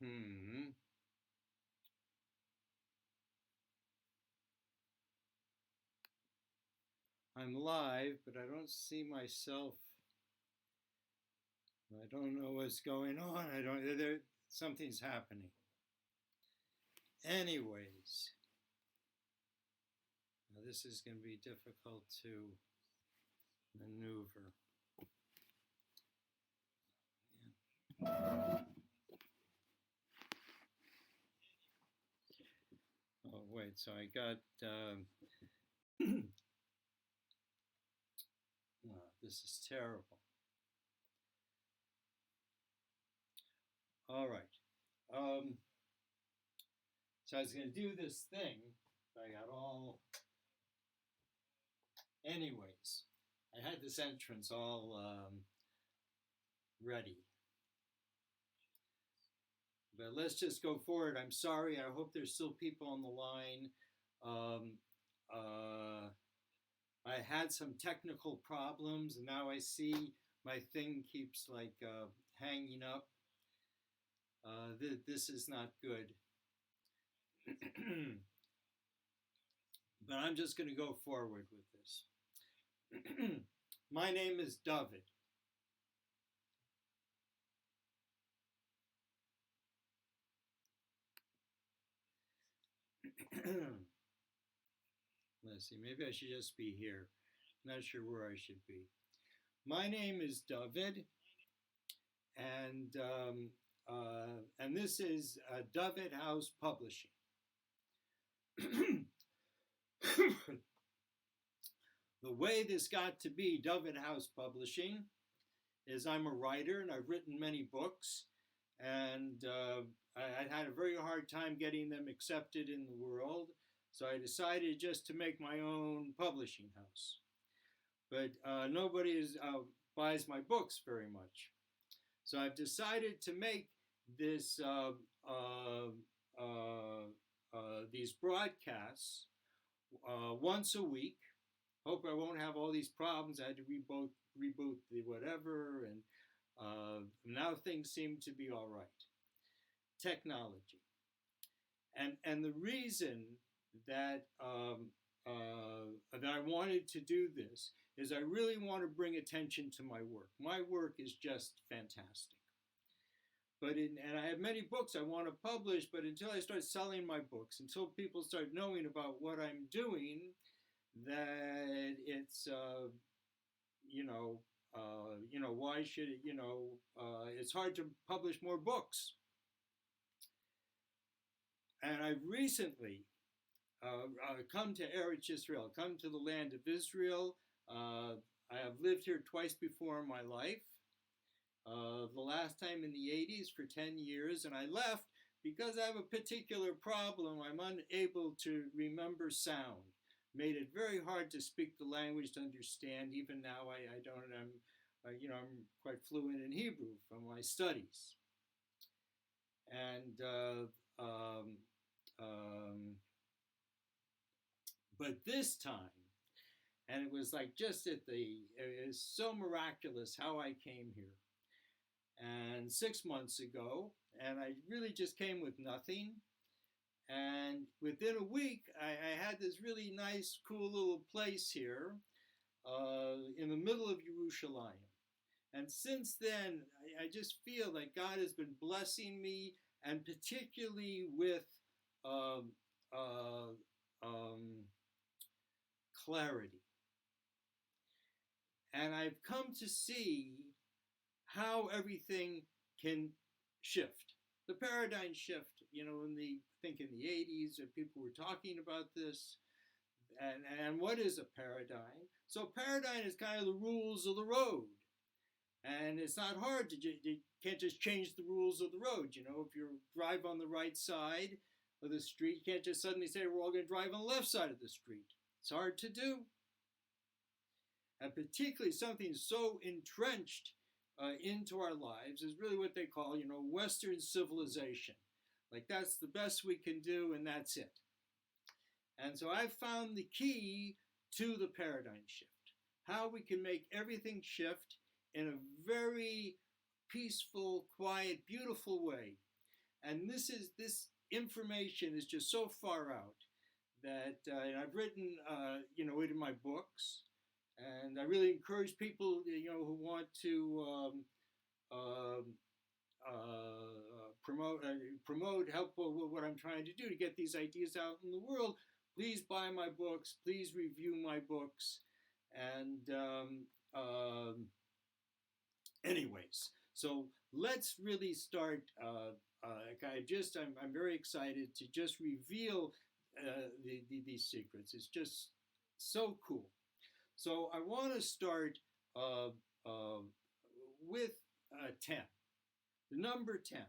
Hmm. I'm live, but I don't see myself. I don't know what's going on. I don't. Something's happening. Anyways, now this is going to be difficult to maneuver. Oh wait. So I got. Oh, this is terrible. All right. Um, so I was going to do this thing. I got all. Anyways, I had this entrance all ready. But let's just go forward. I'm sorry. I hope there's still people on the line. Um, uh, I had some technical problems, and now I see my thing keeps like hanging up. This is not good. But I'm just going to go forward with this. My name is David. Let's see, maybe I should just be here. Not sure where I should be. My name is David, and this is David House Publishing. The way this got to be David House Publishing is I'm a writer and I've written many books, and I had a very hard time getting them accepted in the world, so I decided just to make my own publishing house. But nobody buys my books very much. So I've decided to make this these broadcasts once a week. Hope I won't have all these problems. I had to reboot the whatever, and now things seem to be all right. Technology, and the reason that that I wanted to do this is I really want to bring attention to my work. My work is just fantastic. And I have many books I want to publish, but until I start selling my books, until people start knowing about what I'm doing, that it's why should it, it's hard to publish more books. And I've recently come to Eretz Israel, come to the land of Israel. I have lived here twice before in my life. The last time in the 80s for 10 years, and I left because I have a particular problem. I'm unable to remember sound. Made it very hard to speak the language, to understand. Even now, I don't. I'm quite fluent in Hebrew from my studies, and but this time, and it was like just it was so miraculous how I came here. And 6 months ago, and I really just came with nothing. And within a week, I had this really nice, cool little place here in the middle of Yerushalayim. And since then, I just feel that God has been blessing me, and particularly with um, uh, um, clarity. And I've come to see how everything can shift. The paradigm shift, in the 80s, people were talking about this. And what is a paradigm? So, paradigm is kind of the rules of the road. And it's not hard you can't just change the rules of the road. If you drive on the right side of the street, you can't just suddenly say we're all going to drive on the left side of the street. It's hard to do. And particularly something so entrenched into our lives is really what they call, Western civilization. Like that's the best we can do, and that's it. And so I've found the key to the paradigm shift, how we can make everything shift in a very peaceful, quiet, beautiful way. And this information is just so far out that and I've written it in my books, and I really encourage people who want to promote, help what I'm trying to do to get these ideas out in the world. Please buy my books. Please review my books. And anyways, so let's really start. I'm very excited to just reveal these secrets. It's just so cool. So I want to start with 10, the number 10.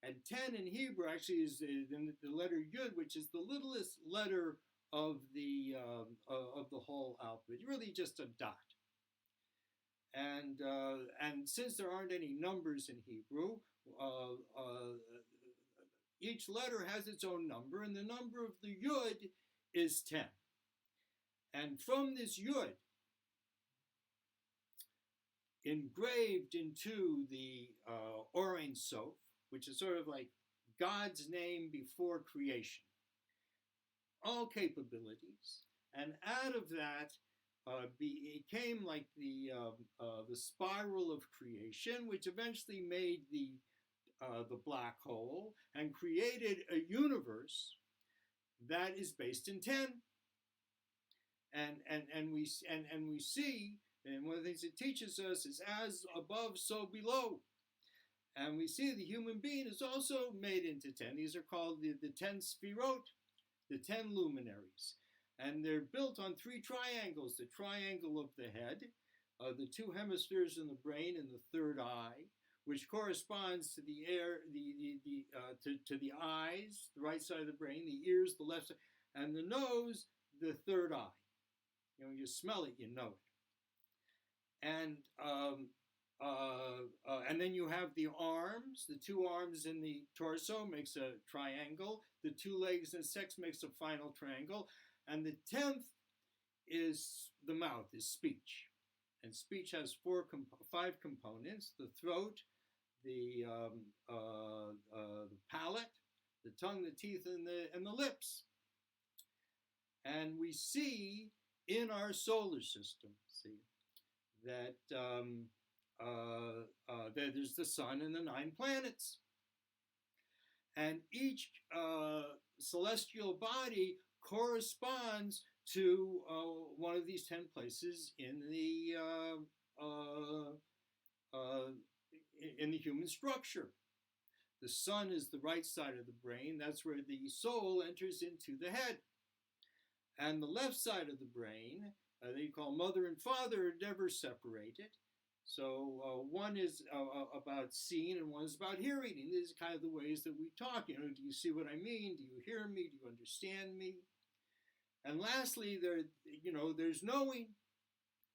And 10 in Hebrew actually is the letter Yud, which is the littlest letter of the whole alphabet. Really just a dot. And since there aren't any numbers in Hebrew, each letter has its own number, and the number of the Yud is 10. And from this Yud, engraved into the Or Ein Sof, which is sort of like God's name before creation, all capabilities, and out of that became like the spiral of creation, which eventually made the black hole and created a universe that is based in 10. And we see, and one of the things it teaches us is as above, so below. And we see the human being is also made into 10. These are called the 10 Sfirot, the 10 luminaries. And they're built on 3 triangles: the triangle of the head, the 2 hemispheres in the brain, and the third eye, which corresponds to the to the eyes, the right side of the brain, the ears, the left side, and the nose, the third eye. You smell it, you know it. And then you have the arms. The 2 arms in the torso makes a triangle. The 2 legs in sex makes a final triangle. And the 10th is the mouth, is speech. And speech has 5 components: the throat, the palate, the tongue, the teeth, and the lips. And we see in our solar system, that there's the sun and the 9 planets. And each celestial body corresponds to one of these 10 places in the human structure. The sun is the right side of the brain. That's where the soul enters into the head. And the left side of the brain, they call mother and father, are never separated. So one is about seeing and one is about hearing. And these are kind of the ways that we talk. Do you see what I mean? Do you hear me? Do you understand me? And lastly, there's knowing.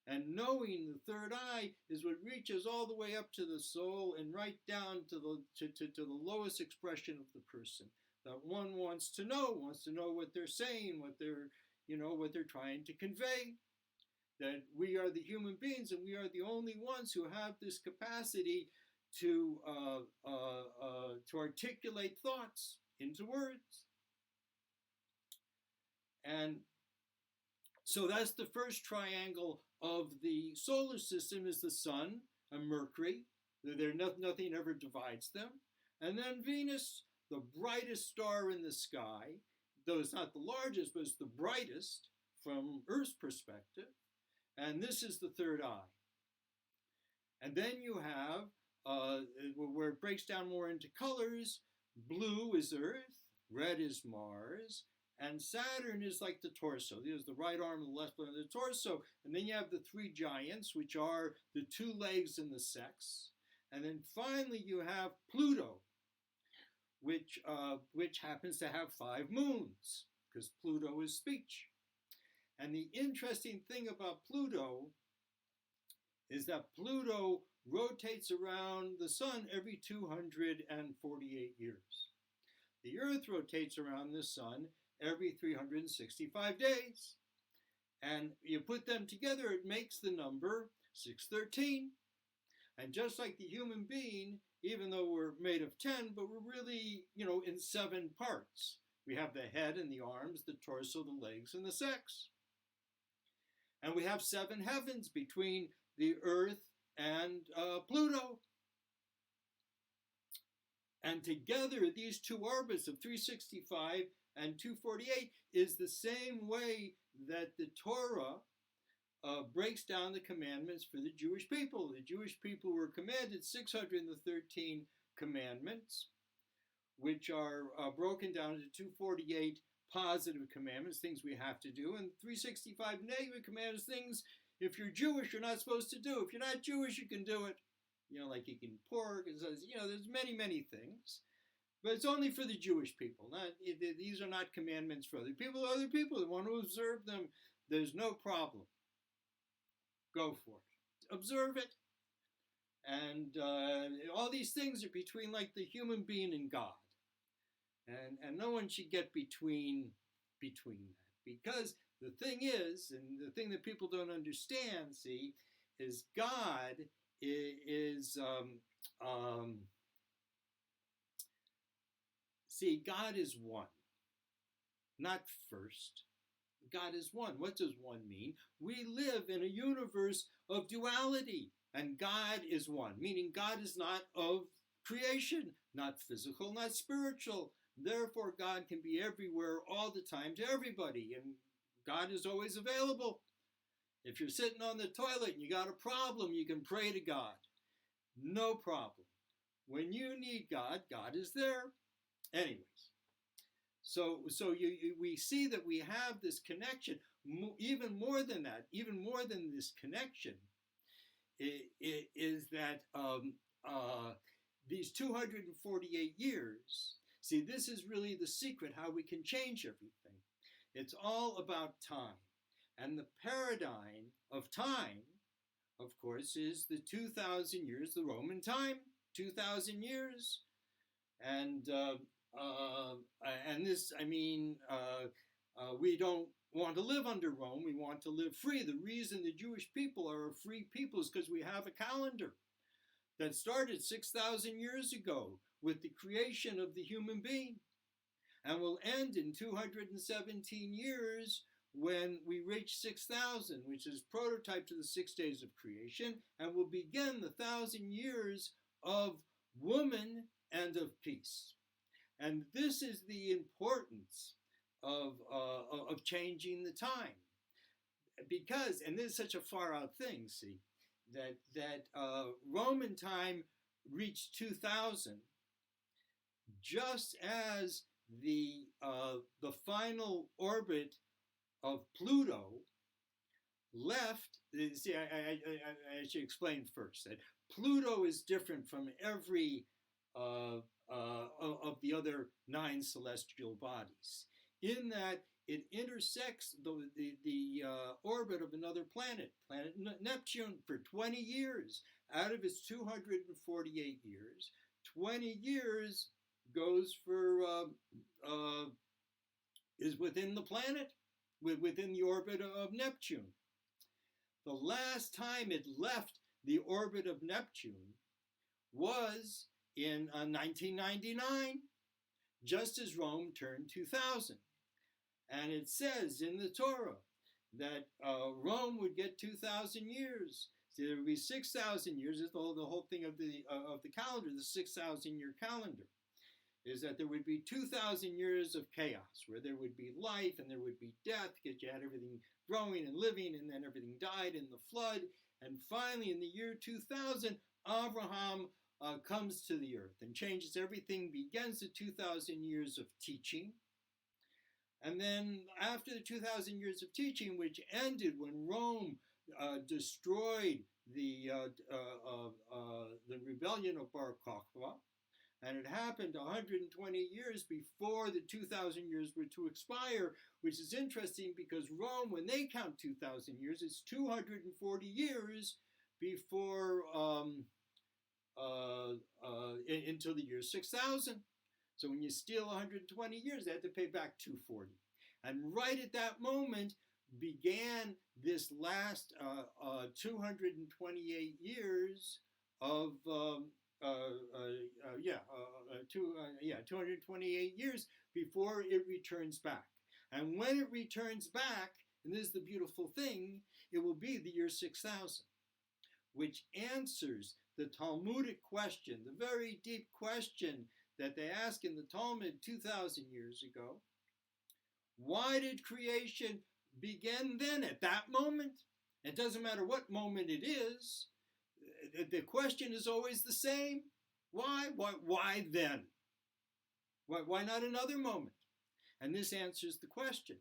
And knowing, the third eye, is what reaches all the way up to the soul and right down to the lowest expression of the person. That one wants to know what they're saying, what they're trying to convey. That we are the human beings, and we are the only ones who have this capacity to articulate thoughts into words. And so that's the first triangle of the solar system, is the sun and Mercury. Nothing ever divides them. And then Venus, the brightest star in the sky, though it's not the largest, but it's the brightest from Earth's perspective. And this is the third eye. And then you have, where it breaks down more into colors, blue is Earth, red is Mars, and Saturn is like the torso. There's the right arm and the left arm of the torso. And then you have the 3 giants, which are the 2 legs and the sex. And then finally you have Pluto, which happens to have 5 moons, because Pluto is speech. And the interesting thing about Pluto is that Pluto rotates around the sun every 248 years. The Earth rotates around the sun every 365 days. And you put them together, it makes the number 613. And just like the human being, even though we're made of 10, but we're really, in 7 parts. We have the head and the arms, the torso, the legs, and the sex. And we have 7 heavens between the Earth and Pluto. And together, these 2 orbits of 365 and 248 is the same way that the Torah breaks down the commandments for the Jewish people. The Jewish people were commanded 613 commandments, which are broken down into 248 positive commandments, things we have to do, and 365 negative commandments, things if you're Jewish you're not supposed to do. If you're not Jewish, you can do it. Like eating pork. It says, there's many, many things. But it's only for the Jewish people. These are not commandments for other people. Other people that want to observe them, there's no problem. Go for it. Observe it. And all these things are between like the human being and God. And no one should get between that. Because the thing is, and the thing that people don't understand, see, is God God is one, not first. God is one. What does one mean? We live in a universe of duality, and God is one, meaning God is not of creation, not physical, not spiritual. Therefore, God can be everywhere all the time to everybody, and God is always available. If you're sitting on the toilet and you got a problem, you can pray to God. No problem. When you need God, God is there. Anyways, so we see that we have this connection. Even more than that, even more than this connection, is that these 248 years, see, this is really the secret how we can change everything. It's all about time. And the paradigm of time, of course, is the 2,000 years, the Roman time, 2,000 years. And this, we don't want to live under Rome. We want to live free. The reason the Jewish people are a free people is because we have a calendar that started 6,000 years ago with the creation of the human being and will end in 217 years when we reach 6,000, which is prototype to the 6 days of creation, and will begin the 1,000 years of woman and of peace. And this is the importance of changing the time, because, and this is such a far out thing, see, that Roman time reached 2,000 just as the final orbit of Pluto left. See, I should explain first that Pluto is different from every of the other 9 celestial bodies, in that it intersects the orbit of another planet Neptune, for 20 years. Out of its 248 years, 20 years goes for is within the planet, within the orbit of Neptune. The last time it left the orbit of Neptune was in 1999, just as Rome turned 2000. And it says in the Torah that Rome would get 2,000 years. So there would be 6,000 years. It's the whole thing of the calendar, the 6,000-year calendar, is that there would be 2,000 years of chaos, where there would be life and there would be death, because you had everything growing and living, and then everything died in the flood. And finally, in the year 2000, Abraham comes to the earth and changes everything, begins the 2,000 years of teaching. And then after the 2,000 years of teaching, which ended when Rome destroyed the rebellion of Bar Kokhba, and it happened 120 years before the 2,000 years were to expire, which is interesting because Rome, when they count 2,000 years, it's 240 years before until the year 6,000. So when you steal 120 years, they had to pay back 240. And right at that moment began this last 228 years of 228 years before it returns back. And when it returns back, and this is the beautiful thing, it will be the year 6000, which answers the Talmudic question, the very deep question that they ask in the Talmud 2,000 years ago. Why did creation begin then, at that moment? It doesn't matter what moment it is. The question is always the same. Why? Why then? Why not another moment? And this answers the question.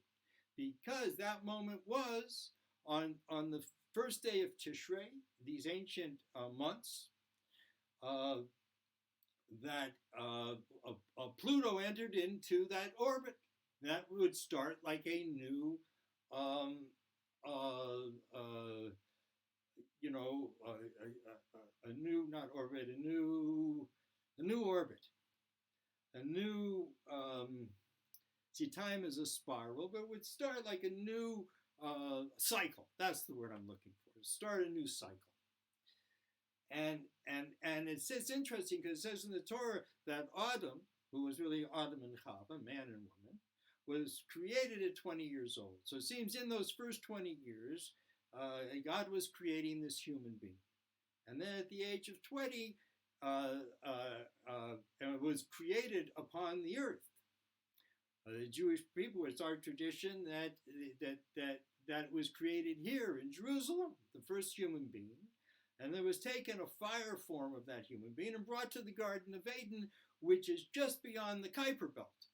Because that moment was on the first day of Tishrei, these ancient months, that Pluto entered into that orbit. That would start like a new, a new, not orbit, a new orbit, a new. See, time is a spiral, but it would start like a new cycle. That's the word I'm looking for. Start a new cycle. And it's interesting because it says in the Torah that Adam, who was really Adam and Chava, man and woman, was created at 20 years old. So it seems in those first 20 years, God was creating this human being. And then at the age of 20, it was created upon the earth. The Jewish people, it's our tradition that was created here in Jerusalem, the first human being. And there was taken a fire form of that human being and brought to the Garden of Eden, which is just beyond the Kuiper Belt.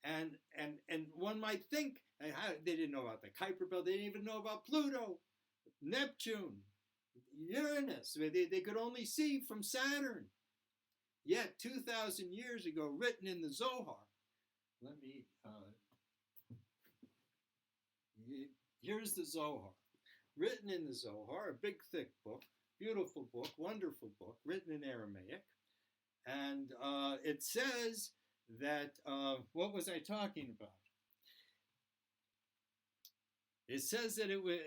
And one might think they didn't know about the Kuiper Belt. They didn't even know about Pluto, Neptune, Uranus. They could only see from Saturn. Yet 2,000 years ago, written in the Zohar. Here's the Zohar. Written in the Zohar, a big, thick book, beautiful book, wonderful book, written in Aramaic. And it says that, what was I talking about? It says that it was,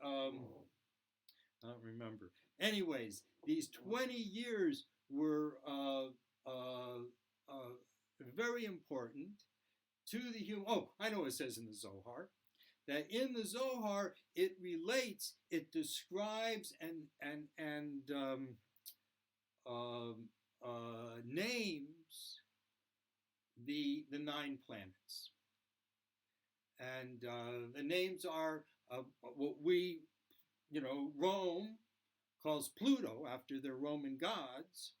I don't remember. Anyways, these 20 years were very important to the human. Oh, I know what it says in the Zohar. That in the Zohar it relates, it describes and names the 9 planets, and the names are what we, Rome calls Pluto after their Roman gods,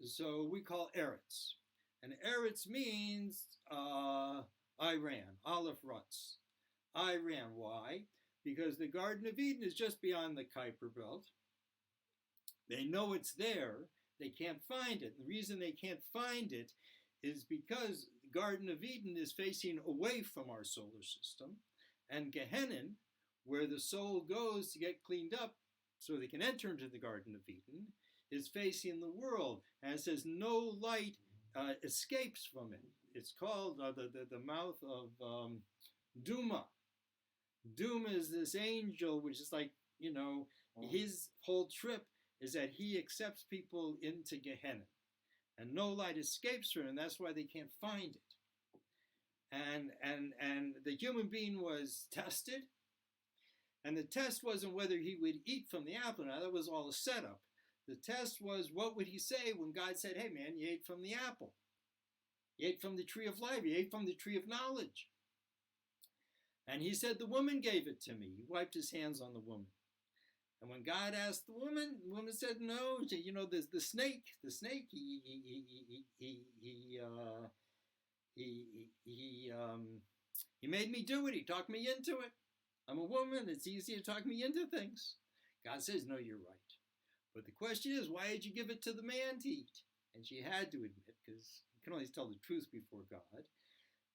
so we call Eretz, and Eretz means Iran, Aleph Rutz. Iran, why? Because the Garden of Eden is just beyond the Kuiper Belt. They know it's there. They can't find it. The reason they can't find it is because the Garden of Eden is facing away from our solar system, and Gehenna, where the soul goes to get cleaned up so they can enter into the Garden of Eden, is facing the world. And it says no light escapes from it. It's called the mouth of Duma. Duma is this angel, which is like, his whole trip is that he accepts people into Gehenna. And no light escapes from him, and that's why they can't find it. And the human being was tested, and the test wasn't whether he would eat from the apple. Now, that was all a setup. The test was, what would he say when God said, hey man, you ate from the apple. You ate from the tree of life. You ate from the tree of knowledge. And he said, the woman gave it to me. He wiped his hands on the woman. And when God asked the woman said, no, the snake, he made me do it. He talked me into it. I'm a woman. It's easy to talk me into things. God says, no, you're right. But the question is, why did you give it to the man to eat? And she had to admit, because you can only tell the truth before God,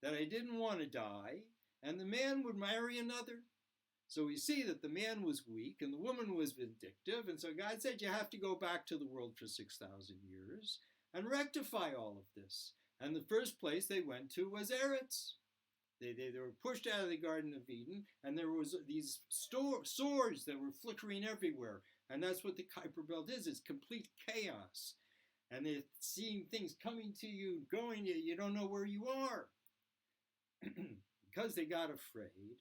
that I didn't want to die, and the man would marry another. So we see that the man was weak and the woman was vindictive, and so God said you have to go back to the world for 6,000 years and rectify all of this. And the first place they went to was Eretz. They were pushed out of the Garden of Eden, and there was these swords that were flickering everywhere. And that's what the Kuiper Belt is. It's complete chaos. And they're seeing things coming to you, going to you. You don't know where you are. Because they got afraid.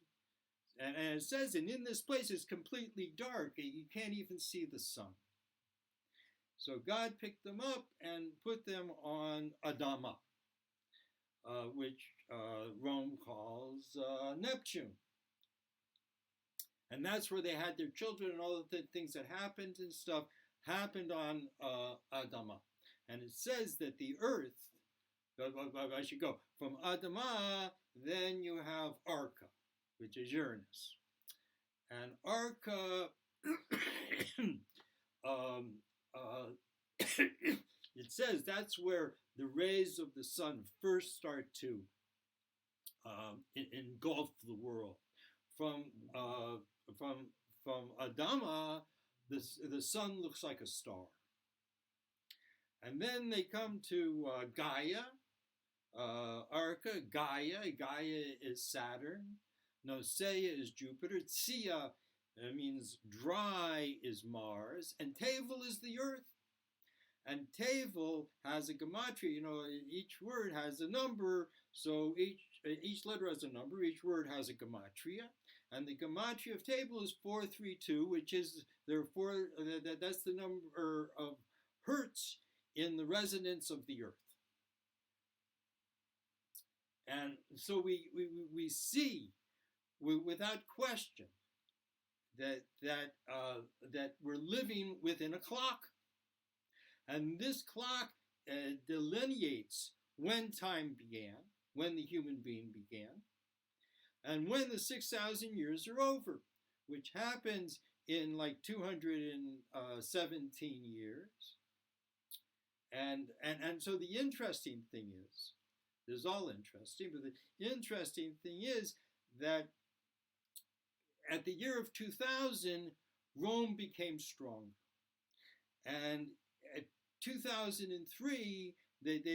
And it says, and in this place it's completely dark. You can't even see the sun. So God picked them up and put them on Adama, which Rome calls Neptune. And that's where they had their children, and all the things that happened and stuff happened on Adama. And it says that the earth, I should go from Adama, then you have Arca, which is Uranus. And Arca, it says that's where the rays of the sun first start to engulf the world. From Adama, the sun looks like a star. And then they come to Gaia, Arca, Gaia. Gaia is Saturn. Nosea is Jupiter. Tsia means dry is Mars. And Tevel is the earth. And Tevel has a gematria. Each word has a number. So each letter has a number. Each word has a gematria. And the gematria of Tevel is 432, which is therefore that's the number of hertz in the resonance of the earth. And so we see without question that we're living within a clock. And this clock delineates when time began, when the human being began, and when the 6,000 years are over, which happens in like 217 years. And so the interesting thing is, this is all interesting, but the interesting thing is that at the year of 2000, Rome became strong. And at 2003,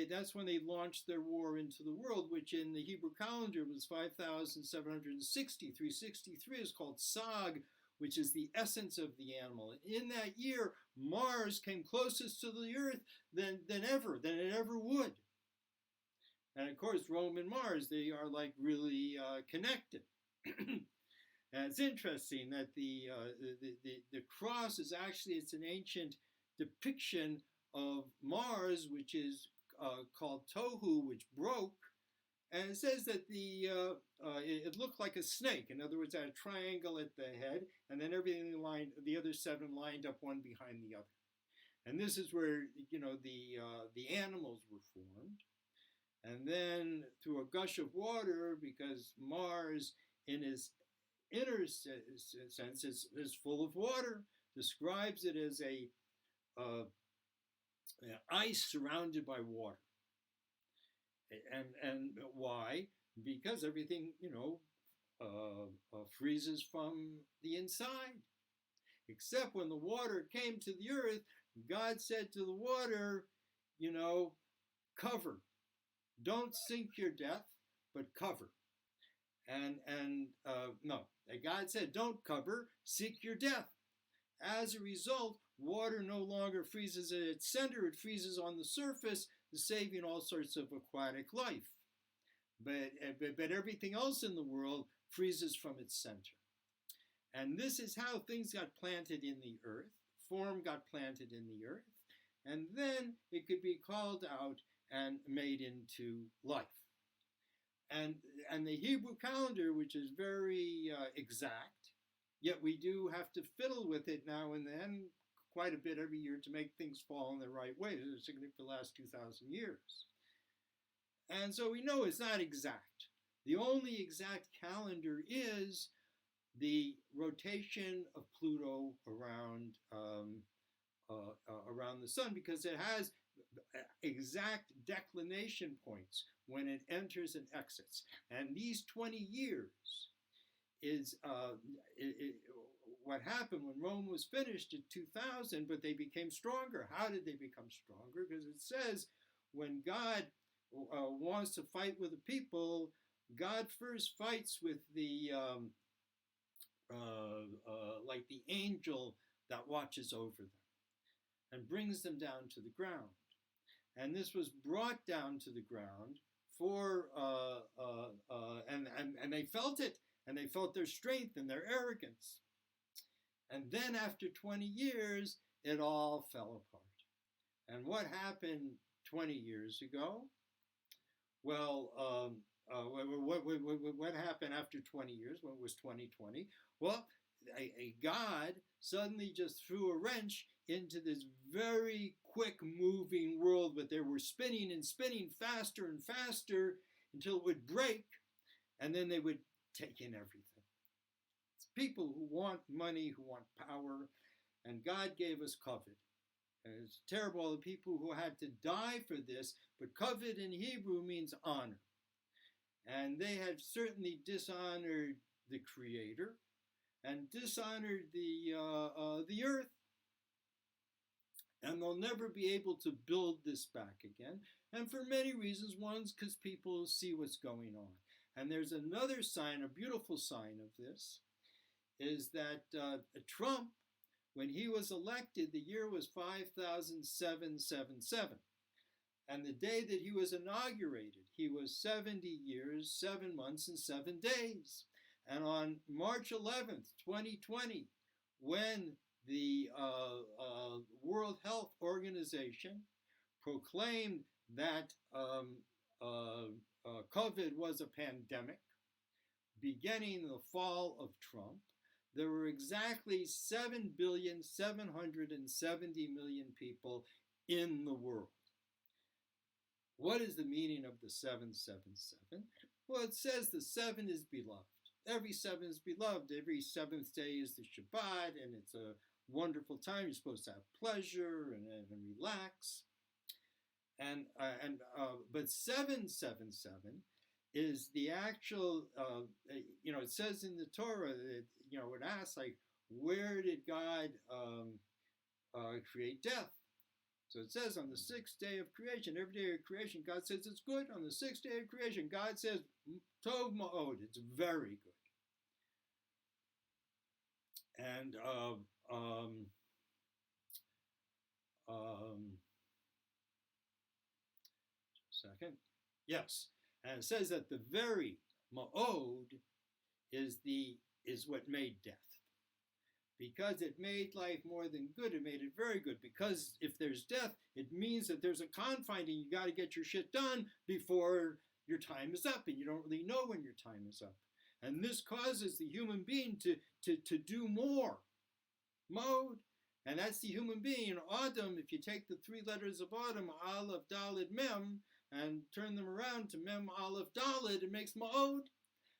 that's when they launched their war into the world, which in the Hebrew calendar was 5,760. 363 is called Sag, which is the essence of the animal. And in that year, Mars came closest to the Earth than it ever would. And of course, Rome and Mars, they are like really connected. And it's interesting that the cross is actually, it's an ancient depiction of Mars, which is called Tohu, which broke. And it says that it looked like a snake. In other words, it had a triangle at the head, and then the other seven lined up one behind the other. And this is where, the animals were formed. And then through a gush of water, because Mars, in his inner sense, is full of water, describes it as a ice surrounded by water. And why? Because everything, freezes from the inside. Except when the water came to the earth, God said to the water, cover. Don't sink your death, but cover. God said, don't cover, seek your death. As a result, water no longer freezes at its center, it freezes on the surface, saving all sorts of aquatic life. But everything else in the world freezes from its center. And this is how things got planted in the earth, form got planted in the earth, and then it could be called out and made into life. And the Hebrew calendar, which is very exact, yet we do have to fiddle with it now and then, quite a bit every year, to make things fall in the right way, particularly for the last 2,000 years. And so we know it's not exact. The only exact calendar is the rotation of Pluto around the sun, because it has exact declination points when it enters and exits. And these 20 years is what happened when Rome was finished in 2000, but they became stronger. How did they become stronger? Because it says when God wants to fight with the people, God first fights with the like the angel that watches over them and brings them down to the ground. And this was brought down to the ground and they felt it, and they felt their strength and their arrogance. And then after 20 years, it all fell apart. And what happened 20 years ago? Well, what happened after 20 years when it was 2020? Well, a God suddenly just threw a wrench into this very quick moving world, but they were spinning and spinning faster and faster until it would break, and then they would take in everything. It's people who want money, who want power, and God gave us kavod. And it's terrible, all the people who had to die for this, but kavod in Hebrew means honor. And they had certainly dishonored the Creator and dishonored the earth. And they'll never be able to build this back again. And for many reasons. One's because people see what's going on. And there's another sign, a beautiful sign of this, is that Trump, when he was elected, the year was 5777. And the day that he was inaugurated, he was 70 years, 7 months, and 7 days. And on March 11th, 2020, when the World Health Organization proclaimed that COVID was a pandemic, beginning the fall of Trump, there were exactly 7,770,000,000 people in the world. What is the meaning of the 777? Well, it says the 7 is beloved. Every 7 is beloved. Every 7th day is the Shabbat, and it's a wonderful time. You're supposed to have pleasure and relax. But 777 is the actual, it says in the Torah that, it asks, like, where did God create death? So it says on the 6th day of creation, every day of creation, God says it's good. On the 6th day of creation, God says, Tov Ma'od, it's very good. And second, yes, and it says that the very Ma'od is what made death. Because it made life more than good, it made it very good. Because if there's death, it means that there's a confine and you got to get your shit done before your time is up, and you don't really know when your time is up. And this causes the human being to do more. Mode, and that's the human being. Adam, if you take the 3 letters of Adam, Aleph, Daled, Mem, and turn them around to Mem, Aleph, Daled, it makes Ma'od.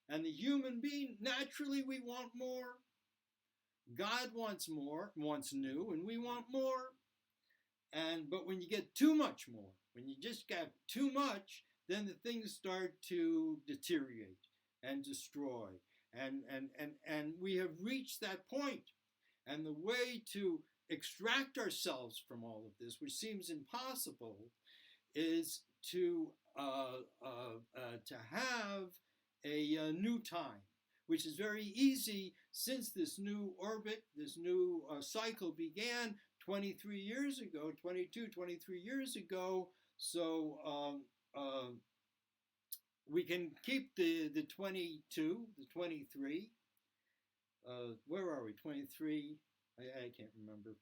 And the human being, naturally we want more. God wants more, wants new, and we want more. But when you get too much more, when you just got too much, then the things start to deteriorate and destroy. And we have reached that point. And the way to extract ourselves from all of this, which seems impossible, is to have a new time, which is very easy since this new orbit, this new cycle began 23 years ago, 23 years ago. So we can keep the 22, the 23. Where are we? 23? I can't remember.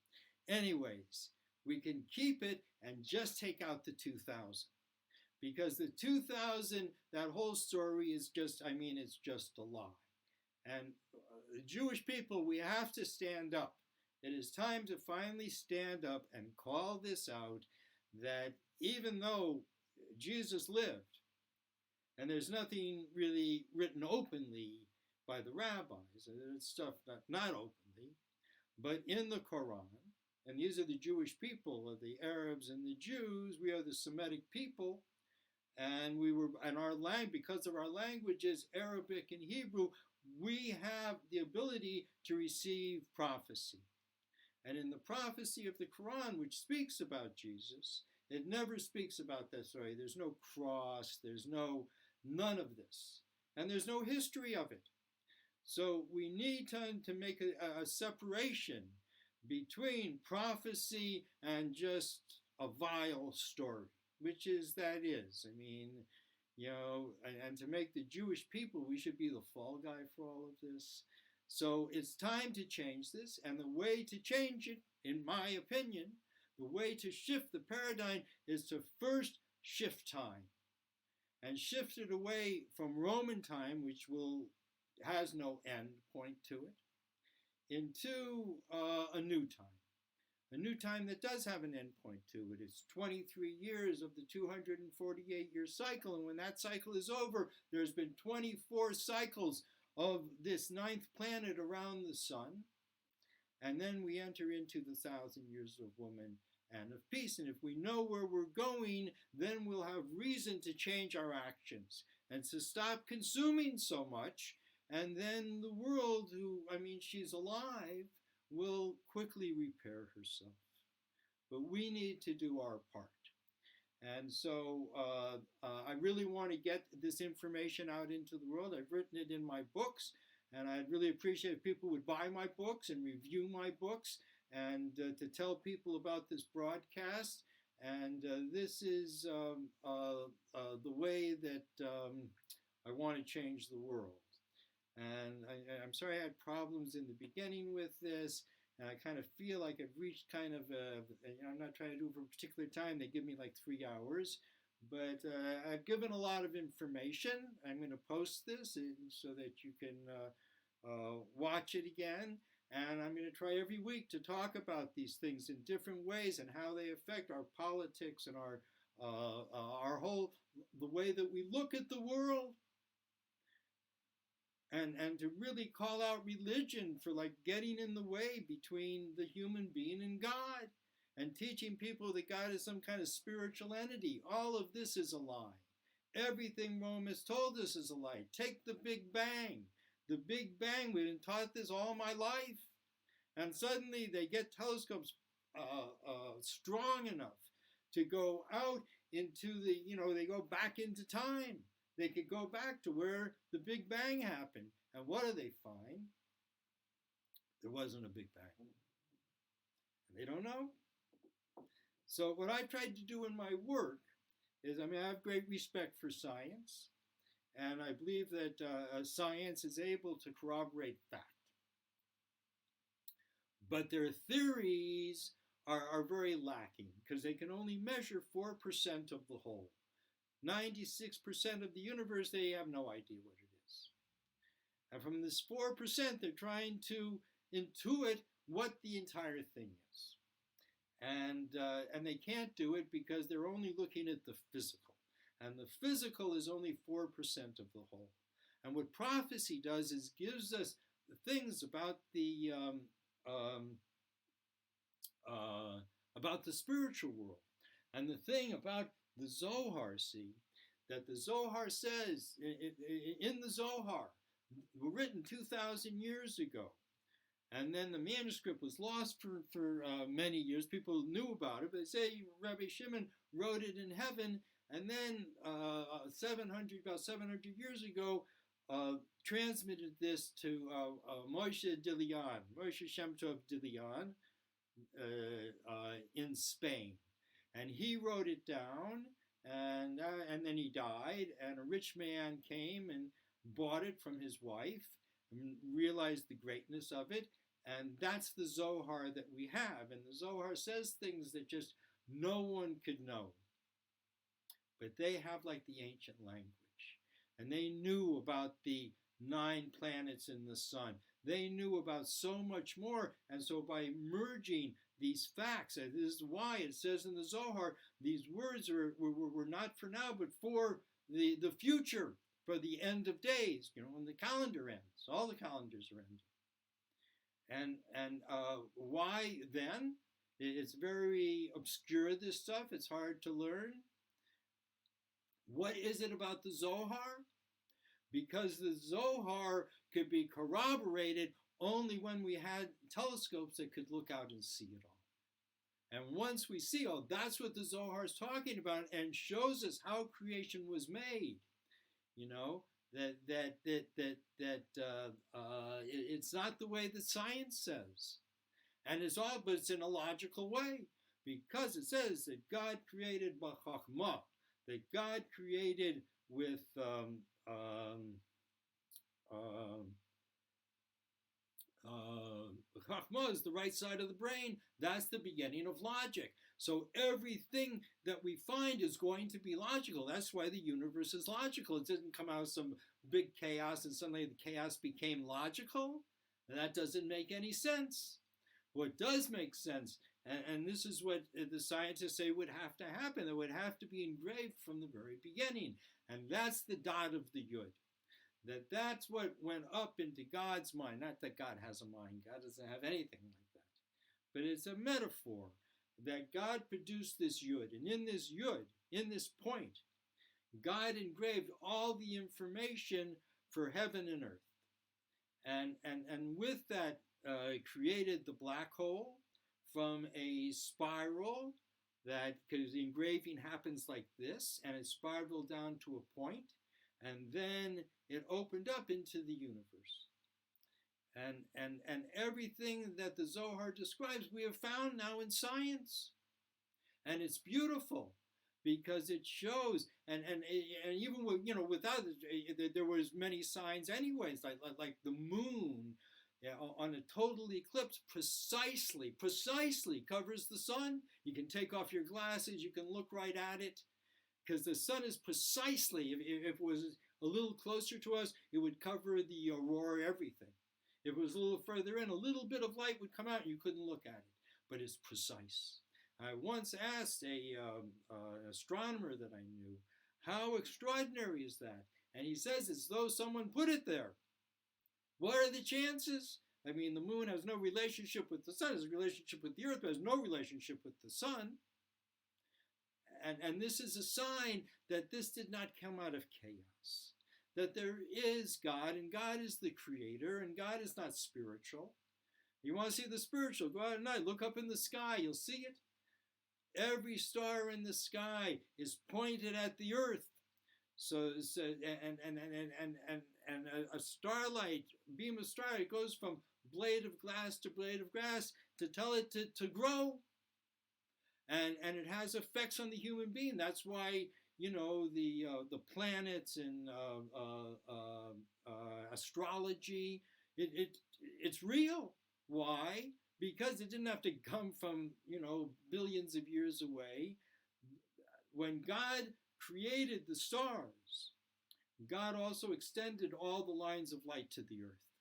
Anyways, we can keep it and just take out the 2000. Because the 2000, that whole story is just, it's just a lie. And the Jewish people, we have to stand up. It is time to finally stand up and call this out, that even though Jesus lived, and there's nothing really written openly by the rabbis, it's stuff not openly, but in the Quran, and these are the Jewish people, the Arabs and the Jews, we are the Semitic people, and because of our languages, Arabic and Hebrew, we have the ability to receive prophecy. And in the prophecy of the Quran, which speaks about Jesus, it never speaks about that story. There's no cross, there's none of this. And there's no history of it. So we need to make a separation between prophecy and just a vile story, which is that is. I mean, and to make the Jewish people, we should be the fall guy for all of this. So it's time to change this, and the way to change it, in my opinion, the way to shift the paradigm is to first shift time, and shift it away from Roman time, which has no end point to it, into a new time that does have an end point to it. It's 23 years of the 248-year cycle, and when that cycle is over, there's been 24 cycles of this ninth planet around the sun, and then we enter into the 1,000 years of woman and of peace. And if we know where we're going, then we'll have reason to change our actions and to stop consuming so much, and then the world, she's alive, will quickly repair herself. But we need to do our part. And so I really want to get this information out into the world. I've written it in my books, and I'd really appreciate if people would buy my books and review my books, and to tell people about this broadcast. And this is the way that I want to change the world. And I'm sorry I had problems in the beginning with this, and I kind of feel like I've reached kind of I'm not trying to do it for a particular time. They give me like 3 hours, but I've given a lot of information. I'm going to post this so that you can watch it again. And I'm going to try every week to talk about these things in different ways and how they affect our politics and our whole, the way that we look at the world. And to really call out religion for like getting in the way between the human being and God, and teaching people that God is some kind of spiritual entity. All of this is a lie. Everything Rome has told us is a lie. Take the Big Bang. The Big Bang, we've been taught this all my life. And suddenly they get telescopes strong enough to go out into they go back into time. They could go back to where the Big Bang happened. And what do they find? There wasn't a Big Bang. And they don't know. So what I've tried to do in my work is, I have great respect for science. And I believe that science is able to corroborate fact. But their theories are very lacking, because they can only measure 4% of the whole. 96% of the universe, they have no idea what it is. And from this 4%, they're trying to intuit what the entire thing is. And they can't do it because they're only looking at the physical. And the physical is only 4% of the whole. And what prophecy does is gives us the things about the spiritual world. And the thing about the Zohar, that the Zohar says, in the Zohar, were written 2,000 years ago. And then the manuscript was lost for many years. People knew about it, but they say Rabbi Shimon wrote it in heaven, and then about 700 years ago, transmitted this to Moshe Dilian, Moshe Shem Tov Dilian, in Spain. And he wrote it down, and then he died, and a rich man came and bought it from his wife and realized the greatness of it. And that's the Zohar that we have. And the Zohar says things that just no one could know. But they have like the ancient language. And they knew about the 9 planets in the sun. They knew about so much more. And so by merging these facts, and this is why it says in the Zohar, these words were not for now, but for the future, for the end of days, when the calendar ends. All the calendars are ending. And why then? It's very obscure, this stuff. It's hard to learn. What is it about the Zohar? Because the Zohar could be corroborated only when we had telescopes that could look out and see it all. And once we see, that's what the Zohar is talking about, and shows us how creation was made. It's not the way that science says. And but it's in a logical way, because it says that God created b'chachma, that God created with Chachma is the right side of the brain. That's the beginning of logic. So everything that we find is going to be logical. That's why the universe is logical. It didn't come out of some big chaos and suddenly the chaos became logical. That doesn't make any sense. What does make sense, and this is what the scientists say would have to happen, it would have to be engraved from the very beginning. And that's the dot of the yud. That's what went up into God's mind. Not that God has a mind. God doesn't have anything like that. But it's a metaphor that God produced this yud. And in this yud, in this point, God engraved all the information for heaven and earth. And with that, created the black hole from a spiral that, because the engraving happens like this, and it spiraled down to a point, and then it opened up into the universe. And everything that the Zohar describes, we have found now in science. And it's beautiful because it shows, and even with, without it, there was many signs anyways, like the moon on a total eclipse precisely covers the sun. You can take off your glasses, you can look right at it, because the sun is precisely, if it was a little closer to us, it would cover the aurora, everything. If it was a little further in, a little bit of light would come out and you couldn't look at it, but it's precise. I once asked an astronomer that I knew, how extraordinary is that? And he says it's though someone put it there. What are the chances? I mean, the moon has no relationship with the sun, it has a relationship with the earth, but has no relationship with the sun. And this is a sign that this did not come out of chaos, that there is God, and God is the creator, and God is not spiritual. You want to see the spiritual, go out at night, look up in the sky, you'll see it. Every star in the sky is pointed at the earth. So and a starlight, beam of starlight goes from blade of glass to blade of grass to tell it to grow. And it has effects on the human being. That's why, the planets and astrology, it's real. Why? Because it didn't have to come from, billions of years away. When God created the stars, God also extended all the lines of light to the earth.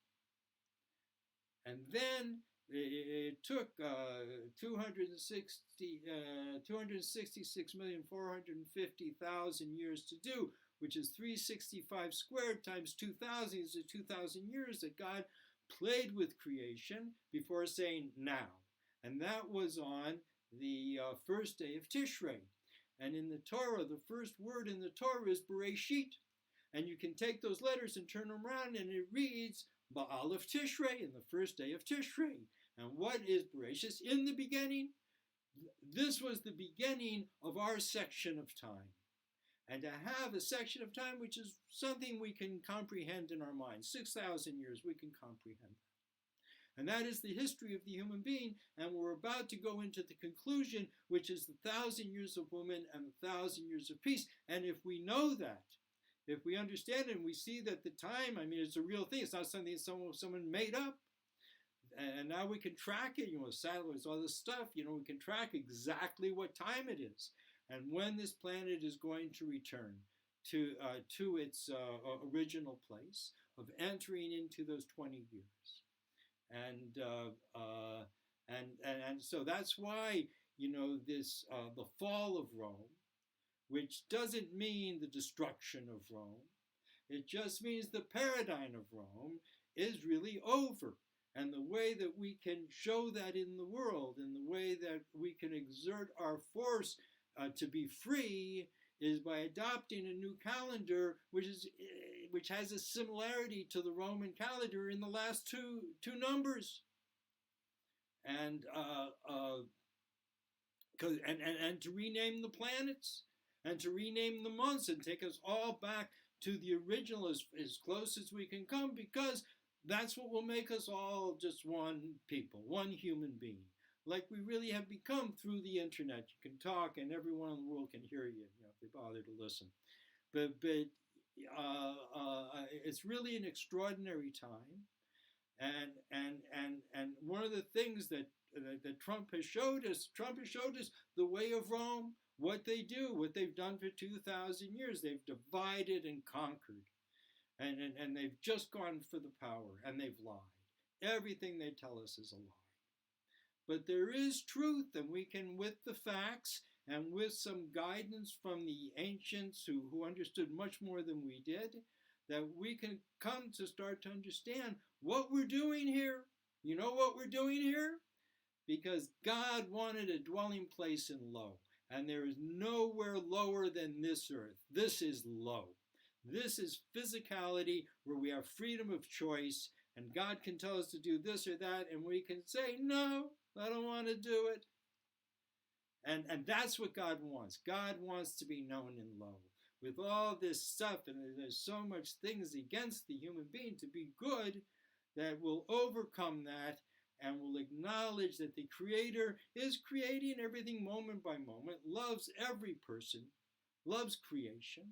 And then it took 266,450,000 years to do, which is 365 squared times 2,000 is 2,000 years that God played with creation before saying now. And that was on the first day of Tishrei. And in the Torah, the first word in the Torah is Bereshit. And you can take those letters and turn them around and it reads Ba'alef Tishrei, in the first day of Tishrei. And what is Bereshit? In the beginning, this was the beginning of our section of time. And to have a section of time which is something we can comprehend in our minds, 6,000 years, we can comprehend. And that is the history of the human being. And we're about to go into the conclusion, which is the 1,000 years of woman and the 1,000 years of peace. And if we know that, if we understand it and we see that the time, it's a real thing. It's not something someone made up. And now we can track it, satellites, all this stuff, we can track exactly what time it is and when this planet is going to return to its original place of entering into those 20 years. And so that's why, this, the fall of Rome, which doesn't mean the destruction of Rome. It just means the paradigm of Rome is really over. And the way that we can show that in the world, and the way that we can exert our force to be free, is by adopting a new calendar, which has a similarity to the Roman calendar in the last two numbers, and to rename the planets, and to rename the months, and take us all back to the original as close as we can come, because that's what will make us all just one people, one human being, like we really have become through the internet. You can talk and everyone in the world can hear you, if they bother to listen. But it's really an extraordinary time. And one of the things that Trump has showed us the way of Rome, what they do, what they've done for 2,000 years. They've divided and conquered, and they've just gone for the power, and they've lied. Everything they tell us is a lie. But there is truth, and we can, with the facts and with some guidance from the ancients who understood much more than we did, that we can come to start to understand what we're doing here. You know what we're doing here? Because God wanted a dwelling place in low, and there is nowhere lower than this earth. This is low. This is physicality, where we have freedom of choice, and God can tell us to do this or that, and we can say, no, I don't want to do it. And that's what God wants. God wants to be known in low. With all this stuff, and there's so much things against the human being to be good, that will overcome that and will acknowledge that the Creator is creating everything moment by moment, loves every person, loves creation,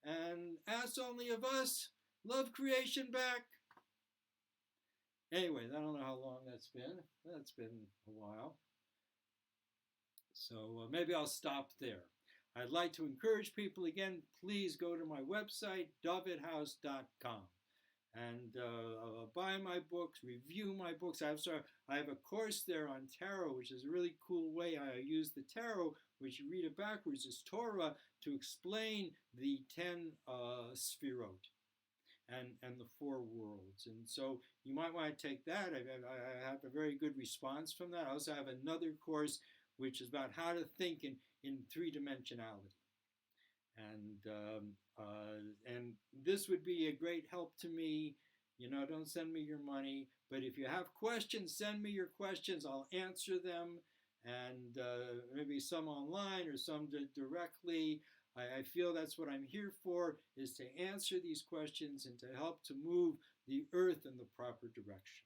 and asks only of us, love creation back. Anyway, I don't know how long that's been. That's been a while. So maybe I'll stop there. I'd like to encourage people again, please go to my website, davidhouse.com, and buy my books, review my books. I have a course there on tarot, which is a really cool way I use the tarot, which you read it backwards, is Torah, to explain the 10 Sfirot and the 4 worlds. And so you might want to take that. I have a very good response from that. I also have another course which is about how to think in 3-dimensionality. And this would be a great help to me. Don't send me your money, but if you have questions, send me your questions. I'll answer them, and maybe some online or some directly. I feel that's what I'm here for, is to answer these questions and to help to move the earth in the proper direction.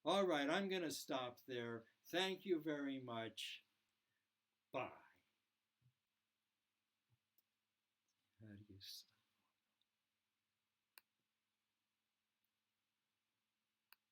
All right, I'm going to stop there. Thank you very much. Bye. How do you